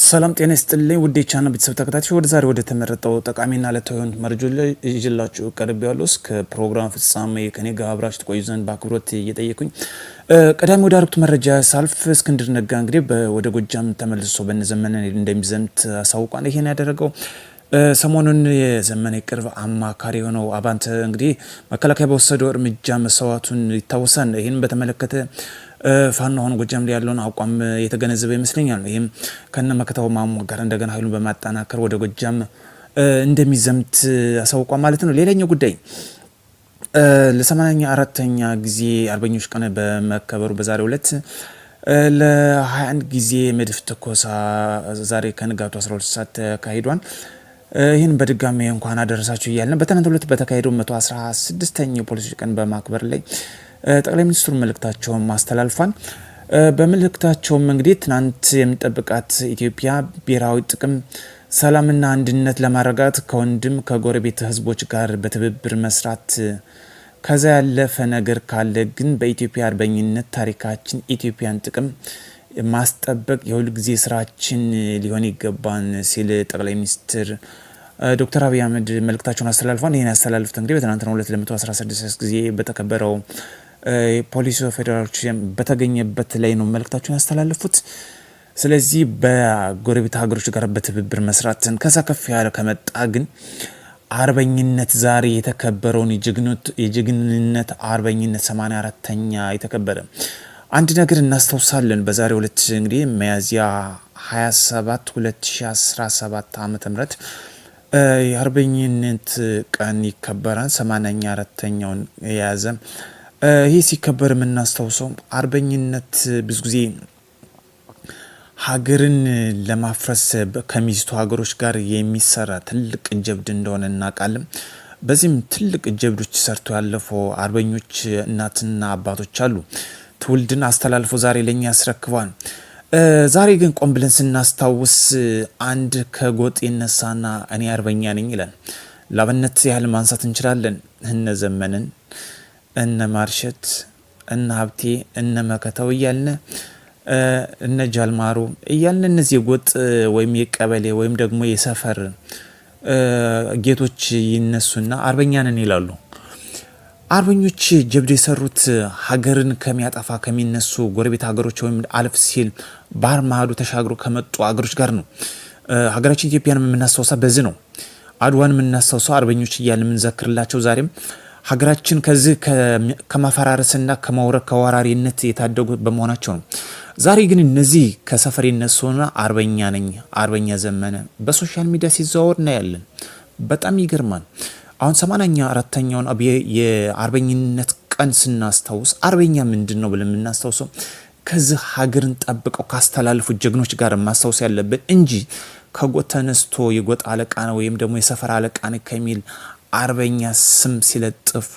ሰላም ጤና ይስጥልኝ ውድ የቻናል ቤተሰብ ተከታታዮች ወደ ዛሬ ወደ ተመረጠው ጠቃሚና ለተወን መረጃዎች ላይ ይዤላችሁ ቀርብ ያለው እስከ ፕሮግራም ፍጻሜ ከኔ ጋር አብራችሁ ተቆዩ ዘንድ በአክብሮት እየጠየኩኝ ቀዳሚ ወደ አርክቱ መረጃ ሳልፍ እስክንድር ነጋ እንግዲህ ወደ ጎጃም ተመልሶ በነዘመነ እንደሚዘምት አሳውቋል። ይሄን ያደረገው ሰሞኑን የዘመነ ቅርብ አማካሪ የሆነው አባንተ እንግዲህ መከላከያ በወሰደው እርምጃ መስዋዕቱን ይታወሳል። ይሄን በተመለከተ ፋኖ አሁን ጎጃም ላይ ያለውን አቋም የተገነዘበ ይመስለኛል። ይሄም ከነ መከታው ማሞ ጋር እንደገና ኃይሉን በማጠናከር ወደ ጎጃም እንደሚዘምት አሳውቋል ማለት ነው። ሌላኛው ጉዳይ ለ84ኛ ጊዜ አርበኞች ቀን በመከበሩ በዛሬው ዕለት ለ21 ጊዜ መድፍ ተኮሳ ዛሬ ከንጋቱ 12 ሰዓት ተካሂዷል። ይህን በድጋሚ እንኳን አደረሳችሁ እያልን በትናንትናው ዕለት በተካሄደው 116ኛው ፖሊሶች ቀን በማክበር ላይ ጠቅላይ ሚኒስትሩ መልእክታቸውን ማስተላልፏል። በመልእክታቸውም እንግዲህ ትናንት የምንጠብቃት ኢትዮጵያ ብሔራዊ ጥቅም ሰላምና አንድነት ለማረጋት ከወንድም ከጎረቤት ህዝቦች ጋር በትብብር መስራት ከዛ ያለፈ ነገር ካለ ግን በኢትዮጵያ አርበኝነት ታሪካችን ኢትዮጵያን ጥቅም ማስጠበቅ የሁል ጊዜ ስራችን ሊሆን ይገባን ሲል ጠቅላይ ሚኒስትር ዶክተር አብይ አህመድ መልእክታቸውን አስተላልፏል። ይህን ያስተላልፉት እንግዲህ በትናንትናው ዕለት ለ116 ጊዜ በተከበረው ፖሊስ ፌደራሎች በተገኘበት ላይ ነው መልእክታቸውን ያስተላልፉት። ስለዚህ በጎረቤት ሀገሮች ጋር በትብብር መስራትን ከዛ ከፍ ያለ ከመጣ ግን አርበኝነት ዛሬ የተከበረውን የጀግንነት አርበኝነት 84ኛ የተከበረ አንድ ነገር እናስታውሳለን። በዛሬው ዕለት እንግዲህ ሚያዝያ 27 2017 ዓ.ም የአርበኝነት ቀን ይከበራል። 84ኛውን የያዘ ይህ ሲከበር የምናስታውሰው አርበኝነት ብዙ ጊዜ ሀገርን ለማፍረስ ከሚስቱ ሀገሮች ጋር የሚሰራ ትልቅ ጀብድ እንደሆነ እናውቃለን። በዚህም ትልቅ ጀብዶች ሰርቶ ያለፈው አርበኞች እናትና አባቶች አሉ። ትውልድን አስተላልፎ ዛሬ ለኛ ያስረክባል። ዛሬ ግን ቆም ብለን ስናስታውስ አንድ ከጎጥ ይነሳና እኔ አርበኛ ነኝ ይላል። ላብነት ያህል ማንሳት እንችላለን። እነ ዘመንን፣ እነ ማርሸት፣ እነ ሀብቴ፣ እነ መከታው እያልን እነ ጃልማሩ እያልን እነዚህ የጎጥ ወይም የቀበሌ ወይም ደግሞ የሰፈር ጌቶች ይነሱና አርበኛ ነን ይላሉ። አርበኞች ጀብድ የሰሩት ሀገርን ከሚያጠፋ ከሚነሱ ጎረቤት ሀገሮች ወይም አልፍ ሲል ባህር ማዶ ተሻግሮ ከመጡ ሀገሮች ጋር ነው። ሀገራችን ኢትዮጵያን የምናስታውሳ በዚህ ነው። አድዋን የምናስታውሰው አርበኞች እያልን የምንዘክርላቸው ዛሬም ሀገራችን ከዚህ ከማፈራረስና ከመውረር ከወራሪነት የታደጉ በመሆናቸው ነው። ዛሬ ግን እነዚህ ከሰፈር ይነሱና አርበኛ ነኝ አርበኛ ዘመነ በሶሻል ሚዲያ ሲዘዋወር እናያለን። በጣም ይገርማል። አሁን 84ኛውን የአርበኝነት ቀን ስናስታውስ አርበኛ ምንድን ነው ብለን የምናስታውሰው ከዚህ ሀገርን ጠብቀው ካስተላልፉ ጀግኖች ጋር ማስታወስ ያለብን እንጂ ከጎጥ ተነስቶ የጎጥ አለቃ ነው ወይም ደግሞ የሰፈር አለቃ ነው ከሚል አርበኛ ስም ሲለጥፉ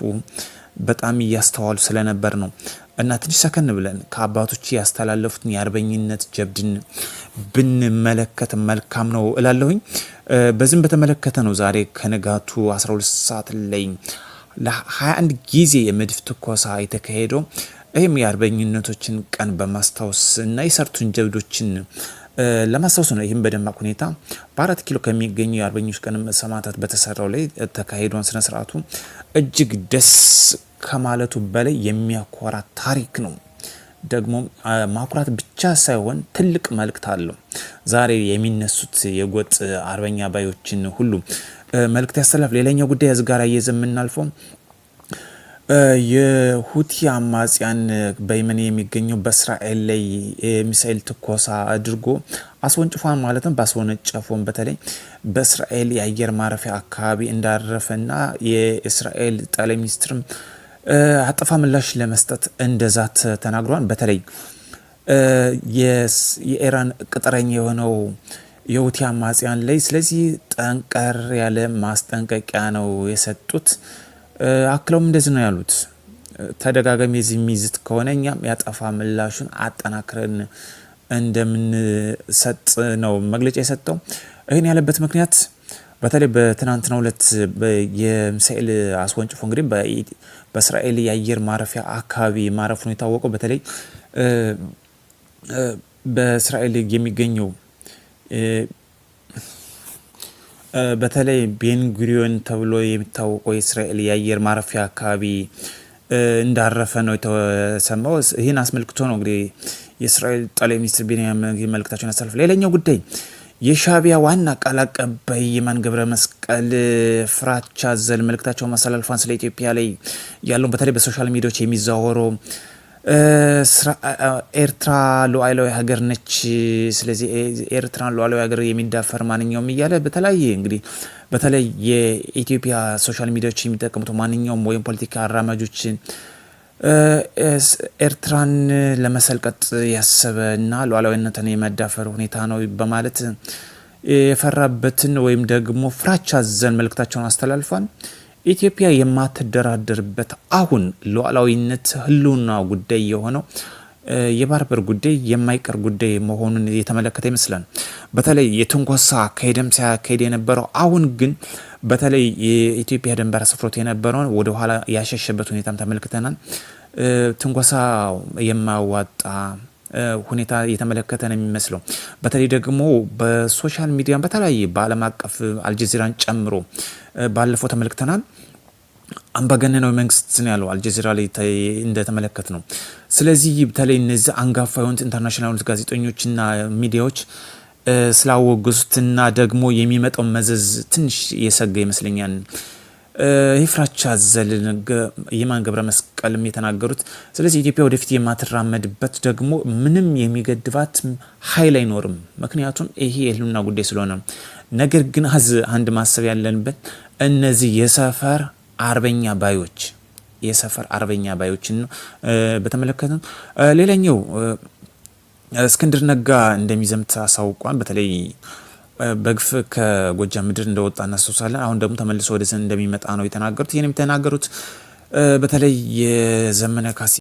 በጣም እያስተዋሉ ስለነበር ነው። እና ትንሽ ሰከን ብለን ከአባቶች ያስተላለፉትን የአርበኝነት ጀብድን ብንመለከት መልካም ነው እላለሁኝ። በዚህም በተመለከተ ነው ዛሬ ከንጋቱ 12 ሰዓት ላይ ለ21 ጊዜ የመድፍ ትኮሳ የተካሄደው። ይህም የአርበኝነቶችን ቀን በማስታወስ እና የሰርቱን ጀብዶችን ለማስታወስ ነው። ይህም በደማቅ ሁኔታ በ4 ኪሎ ከሚገኙ የአርበኞች ቀን ሰማዕታት በተሰራው ላይ ተካሂዷን ስነ ስርዓቱ እጅግ ደስ ከማለቱ በላይ የሚያኮራ ታሪክ ነው። ደግሞ ማኩራት ብቻ ሳይሆን ትልቅ መልእክት አለው። ዛሬ የሚነሱት የጎጥ አርበኛ ባዮችን ሁሉ መልእክት ያስተላልፍ። ሌላኛው ጉዳይ እዚህ ጋር የምናልፈው የሁቲ አማጽያን በየመን የሚገኘው በእስራኤል ላይ ሚሳኤል ትኮሳ አድርጎ አስወንጭፏን ማለት ነው። ባስወነጨፎን በተለይ በእስራኤል የአየር ማረፊያ አካባቢ እንዳረፈና የእስራኤል ጠቅላይ ሚኒስትርም አጠፋ ምላሽ ለመስጠት እንደዛት ተናግሯል። በተለይ የኢራን ቅጥረኛ የሆነው የሁቲ አማጽያን ላይ ስለዚህ ጠንቀር ያለ ማስጠንቀቂያ ነው የሰጡት። አክለውም እንደዚህ ነው ያሉት፣ ተደጋጋሚ የዚህ ሚዝት ከሆነ እኛም ያጠፋ ምላሹን አጠናክረን እንደምንሰጥ ነው መግለጫ የሰጠው። ይህን ያለበት ምክንያት በተለይ በትናንትናው ዕለት የሚሳኤል አስወንጭፎ እንግዲህ በእስራኤል የአየር ማረፊያ አካባቢ ማረፉን የታወቀው በተለይ በእስራኤል የሚገኘው በተለይ ቤንጉሪዮን ተብሎ የሚታወቀው የእስራኤል የአየር ማረፊያ አካባቢ እንዳረፈ ነው የተሰማው። ይህን አስመልክቶ ነው እንግዲህ የእስራኤል ጠቅላይ ሚኒስትር ቤንያሚን መልእክታቸውን ያሳልፍ። ሌላኛው ጉዳይ የሻዕቢያ ዋና ቃል አቀባይ የማነ ገብረ መስቀል ፍራቻ አዘል መልእክታቸውን ማስተላለፏን ስለ ኢትዮጵያ ላይ ያለውን በተለይ በሶሻል ሚዲያዎች የሚዘዋወረው ኤርትራ ሉዓላዊ ሀገር ነች፣ ስለዚህ ኤርትራን ሉዓላዊ ሀገር የሚዳፈር ማንኛውም እያለ በተለያየ እንግዲህ በተለይ የኢትዮጵያ ሶሻል ሚዲያዎች የሚጠቀሙት ማንኛውም ወይም ፖለቲካ አራማጆችን ኤርትራን ለመሰልቀጥ ያሰበ እና ሉዓላዊነትን የመዳፈር ሁኔታ ነው በማለት የፈራበትን ወይም ደግሞ ፍራቻ አዘል መልእክታቸውን አስተላልፏል። ኢትዮጵያ የማትደራደርበት አሁን ሉዓላዊነት ህልውና ጉዳይ የሆነው የባህር በር ጉዳይ የማይቀር ጉዳይ መሆኑን የተመለከተ ይመስላል። በተለይ የትንኮሳ አካሄድም ሲያካሄድ የነበረው አሁን ግን በተለይ የኢትዮጵያ ድንበር አስፍሮት የነበረውን ወደ ኋላ ያሸሸበት ሁኔታም ተመልክተናል። ትንኮሳ የማያዋጣ ሁኔታ የተመለከተ ነው የሚመስለው። በተለይ ደግሞ በሶሻል ሚዲያ በተለያየ በዓለም አቀፍ አልጀዚራን ጨምሮ ባለፈው ተመልክተናል። አምባገነናዊ መንግስት ነው ያለው አልጀዚራ ላይ እንደተመለከት ነው። ስለዚህ በተለይ እነዚህ አንጋፋ የሆኑት ኢንተርናሽናል ጋዜጠኞችና ሚዲያዎች ስላወገዙትና ደግሞ የሚመጣው መዘዝ ትንሽ የሰጋ ይመስለኛል። ይህ ፍራቻ አዘል የማነ ገብረ መስቀልም የተናገሩት። ስለዚህ ኢትዮጵያ ወደፊት የማትራመድበት ደግሞ ምንም የሚገድባት ኃይል አይኖርም። ምክንያቱም ይሄ የህልውና ጉዳይ ስለሆነ። ነገር ግን አንድ ማሰብ ያለንበት እነዚህ የሰፈር አርበኛ ባዮችን በተመለከተ ሌላኛው እስክንድር ነጋ እንደሚዘምት አሳውቋል። በተለይ በግፍ ከጎጃም ምድር እንደወጣ እናስታውሳለን። አሁን ደግሞ ተመልሶ ወደ እንደሚመጣ ነው የተናገሩት። ይህን የተናገሩት በተለይ የዘመነ ካሴ